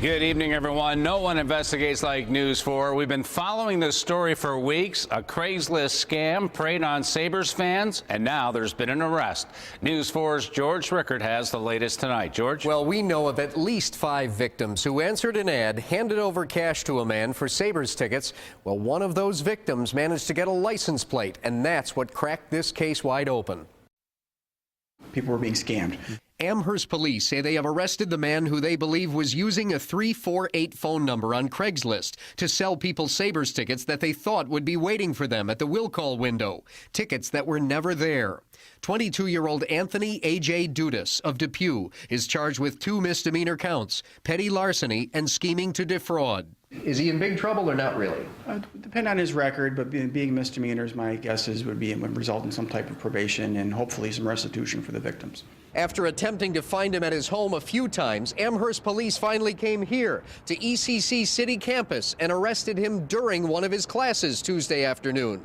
Good evening, everyone. No one investigates like News 4. We've been following this story for weeks. A Craigslist scam preyed on Sabres fans, and now there's been an arrest. News 4's George Rickard has the latest tonight. George? Well, we know of at least 5 victims who answered an ad, handed over cash to a man for Sabres tickets. Well, one of those victims managed to get a license plate, and that's what cracked this case wide open. People were being scammed. Amherst Police say they have arrested the man who they believe was using a 348 phone number on Craigslist to sell people Sabres tickets that they thought would be waiting for them at the will call window, tickets that were never there. 22-year-old Anthony A.J. Dudas of Depew is charged with 2 misdemeanor counts, petty larceny and scheming to defraud. Is he in big trouble or not really? Depend on his record, but being misdemeanors, my guess is would result in some type of probation and hopefully some restitution for the victims. After attempting to find him at his home a few times, Amherst Police finally came here to ECC City campus and arrested him during one of his classes Tuesday afternoon.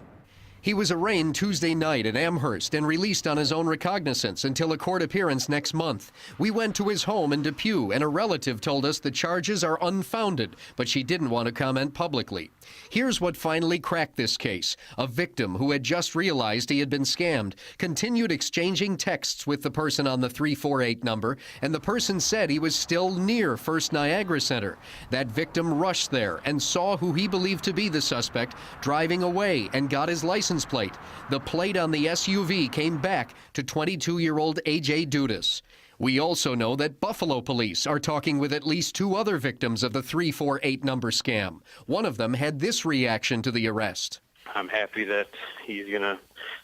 He was arraigned Tuesday night at Amherst and released on his own recognizance until a court appearance next month. We went to his home in Depew, and a relative told us the charges are unfounded, but she didn't want to comment publicly. Here's what finally cracked this case. A victim who had just realized he had been scammed continued exchanging texts with the person on the 348 number, and the person said he was still near First Niagara Center. That victim rushed there and saw who he believed to be the suspect driving away and got his license plate. The plate on the SUV came back to 22-year-old A.J. Dudas. We also know that Buffalo police are talking with at least 2 other victims of the 348 number scam. One of them had this reaction to the arrest. I'm happy that he's going to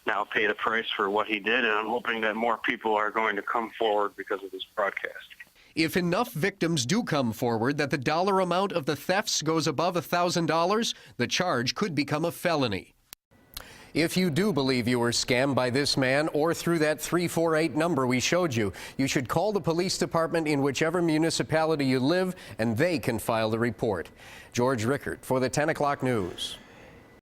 now pay the price for what he did, and I'm hoping that more people are going to come forward because of this broadcast. If enough victims do come forward that the dollar amount of the thefts goes above $1,000, the charge could become a felony. If you do believe you were scammed by this man or through that 348 number we showed you, you should call the police department in whichever municipality you live, and they can file the report. George Rickard for the 10 o'clock news.